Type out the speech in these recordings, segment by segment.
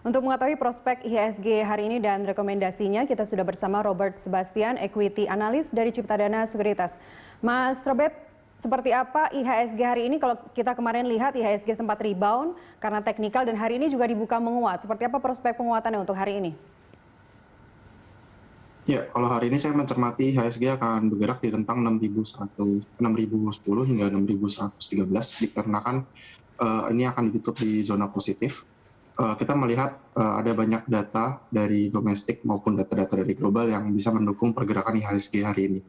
Untuk mengetahui prospek IHSG hari ini dan rekomendasinya, kita sudah bersama Robert Sebastian, Equity Analyst dari Ciptadana Sekuritas. Mas Robert, seperti apa IHSG hari ini? Kalau kita kemarin lihat IHSG sempat rebound karena teknikal dan hari ini juga dibuka menguat. Seperti apa prospek penguatannya untuk hari ini? Ya, kalau hari ini saya mencermati IHSG akan bergerak di rentang 6.010 hingga 6.113 dikarenakan ini akan ditutup di zona positif. Kita melihat ada banyak data dari domestik maupun data-data dari global yang bisa mendukung pergerakan IHSG hari ini.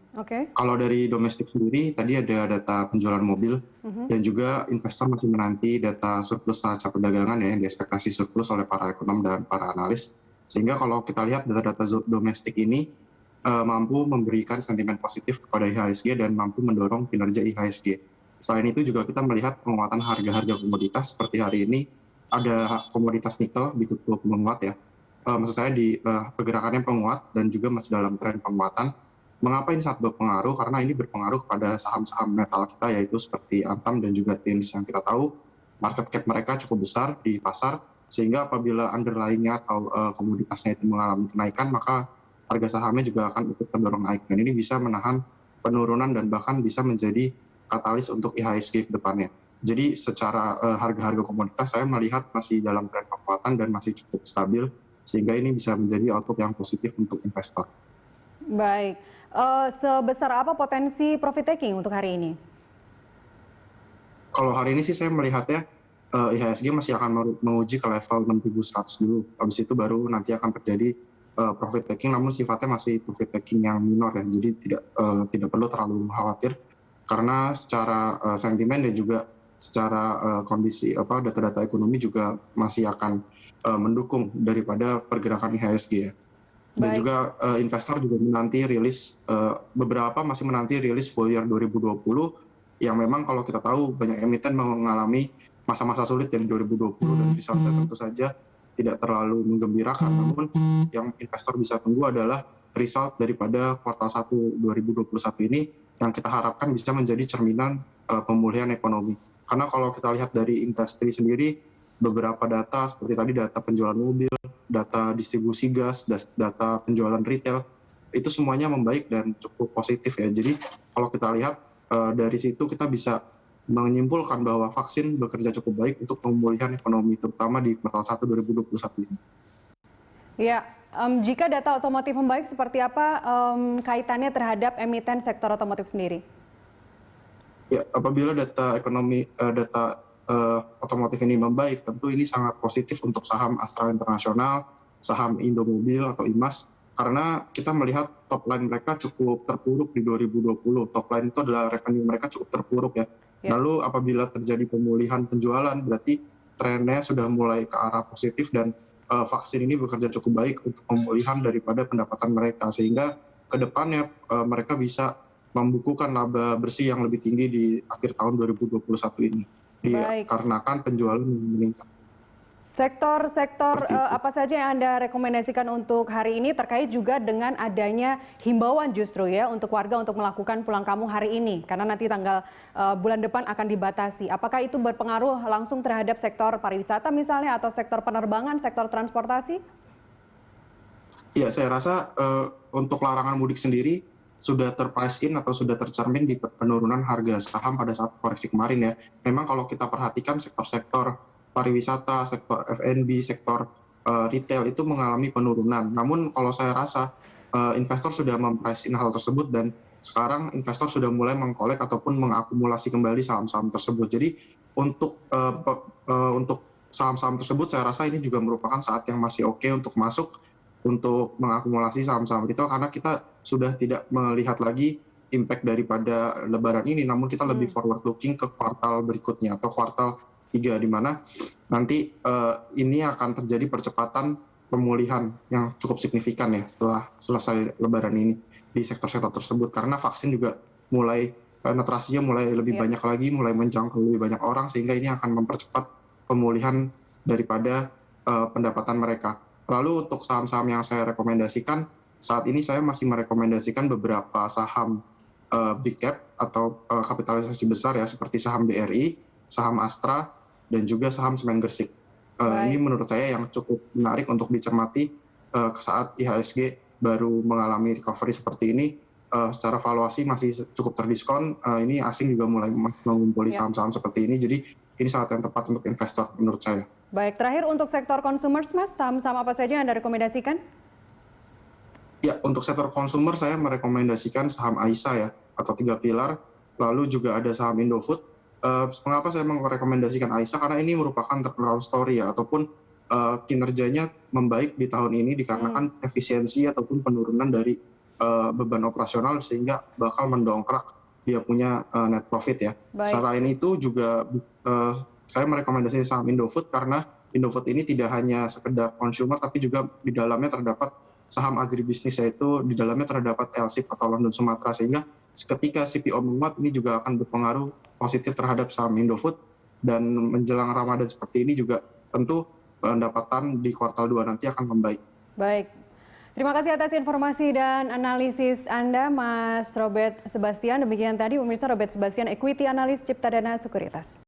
Kalau dari domestik sendiri, tadi ada data penjualan mobil dan juga investor masih menanti data surplus neraca perdagangan ya, yang diekspektasi surplus oleh para ekonom dan para analis. Sehingga kalau kita lihat data-data domestik ini mampu memberikan sentimen positif kepada IHSG dan mampu mendorong kinerja IHSG. Selain itu juga kita melihat penguatan harga-harga komoditas seperti hari ini ada komoditas nikel ditutup menguat ya. Maksud saya di pergerakannya penguat dan juga masih dalam tren penguatan. Mengapa ini sangat berpengaruh? Karena ini berpengaruh kepada saham-saham metal kita yaitu seperti Antam dan juga TIMS yang kita tahu market cap mereka cukup besar di pasar sehingga apabila underlying-nya atau komoditasnya itu mengalami kenaikan maka harga sahamnya juga akan ikut terdorong naik dan ini bisa menahan penurunan dan bahkan bisa menjadi katalis untuk IHSG ke depannya. Jadi secara harga-harga komoditas saya melihat masih dalam tren penguatan dan masih cukup stabil sehingga ini bisa menjadi outlook yang positif untuk investor. Baik, sebesar apa potensi profit taking untuk hari ini? Kalau hari ini sih saya melihatnya IHSG masih akan menguji ke level 6.100 dulu. Habis itu baru nanti akan terjadi profit taking, namun sifatnya masih profit taking yang minor ya. Jadi tidak perlu terlalu khawatir karena secara sentimen dan juga secara kondisi data-data ekonomi juga masih akan mendukung daripada pergerakan IHSG ya. Dan juga investor juga menanti rilis beberapa masih menanti rilis full year 2020 yang memang kalau kita tahu banyak emiten mengalami masa-masa sulit dari 2020 dan resultnya tentu saja tidak terlalu menggembirakan. Namun yang investor bisa tunggu adalah result daripada kuartal 1 2021 ini yang kita harapkan bisa menjadi cerminan pemulihan ekonomi. Karena kalau kita lihat dari industri sendiri, beberapa data seperti tadi data penjualan mobil, data distribusi gas, data penjualan retail, itu semuanya membaik dan cukup positif ya. Jadi kalau kita lihat dari situ kita bisa menyimpulkan bahwa vaksin bekerja cukup baik untuk pemulihan ekonomi, terutama di kuartal 1 2021 ini. Ya, jika data otomotif membaik, seperti apa kaitannya terhadap emiten sektor otomotif sendiri? Ya, apabila data ekonomi, data otomotif ini membaik, tentu ini sangat positif untuk saham Astra International, saham Indomobil atau IMAS, karena kita melihat top line mereka cukup terpuruk di 2020. Top line itu adalah revenue mereka cukup terpuruk ya. Lalu apabila terjadi pemulihan penjualan, berarti trennya sudah mulai ke arah positif dan vaksin ini bekerja cukup baik untuk pemulihan daripada pendapatan mereka. Sehingga ke depannya mereka bisa membukukan laba bersih yang lebih tinggi di akhir tahun 2021 ini. Dikarenakan penjualan meningkat. Sektor-sektor apa saja yang Anda rekomendasikan untuk hari ini terkait juga dengan adanya himbauan justru ya untuk warga untuk melakukan pulang kampung hari ini karena nanti tanggal bulan depan akan dibatasi. Apakah itu berpengaruh langsung terhadap sektor pariwisata misalnya atau sektor penerbangan, sektor transportasi? Ya, saya rasa untuk larangan mudik sendiri sudah terprice in atau sudah tercermin di penurunan harga saham pada saat koreksi kemarin ya. Memang kalau kita perhatikan sektor-sektor pariwisata, sektor F&B, sektor retail itu mengalami penurunan. Namun kalau saya rasa investor sudah memprice in hal tersebut dan sekarang investor sudah mulai mengkolek ataupun mengakumulasi kembali saham-saham tersebut. Jadi untuk saham-saham tersebut saya rasa ini juga merupakan saat yang masih oke untuk masuk untuk mengakumulasi saham-saham retail karena kita sudah tidak melihat lagi impact daripada lebaran ini, namun kita lebih forward looking ke kuartal berikutnya atau kuartal 3 di mana nanti ini akan terjadi percepatan pemulihan yang cukup signifikan ya setelah selesai lebaran ini di sektor-sektor tersebut karena vaksin juga mulai penetrasinya mulai lebih banyak lagi, mulai menjangkau lebih banyak orang sehingga ini akan mempercepat pemulihan daripada pendapatan mereka. Lalu untuk saham-saham yang saya rekomendasikan saat ini saya masih merekomendasikan beberapa saham big cap atau kapitalisasi besar ya seperti saham BRI, saham Astra dan juga saham semen Gresik. Ini menurut saya yang cukup menarik untuk dicermati saat IHSG baru mengalami recovery seperti ini. Secara valuasi masih cukup terdiskon, ini asing juga mulai mengumpuli saham-saham seperti ini, jadi ini saat yang tepat untuk investor menurut saya. Baik, terakhir untuk sektor consumers, Mas, saham-saham apa saja yang Anda rekomendasikan? Ya, untuk sektor consumer saya merekomendasikan saham AISA ya, atau 3 pilar, lalu juga ada saham Indofood. Mengapa saya merekomendasikan AISA? Karena ini merupakan turnaround story ya, ataupun kinerjanya membaik di tahun ini dikarenakan efisiensi ataupun penurunan dari beban operasional sehingga bakal mendongkrak dia punya net profit ya. Selain itu juga saya merekomendasikan saham Indofood karena Indofood ini tidak hanya sekedar consumer tapi juga di dalamnya terdapat saham agribisnis, yaitu di dalamnya terdapat LSIP atau London Sumatera, sehingga ketika CPO menguat ini juga akan berpengaruh positif terhadap saham Indofood, dan menjelang Ramadan seperti ini juga tentu pendapatan di kuartal 2 nanti akan membaik. Baik. Terima kasih atas informasi dan analisis Anda, Mas Robert Sebastian. Demikian tadi pemirsa, Robert Sebastian, Equity Analyst Ciptadana Sekuritas.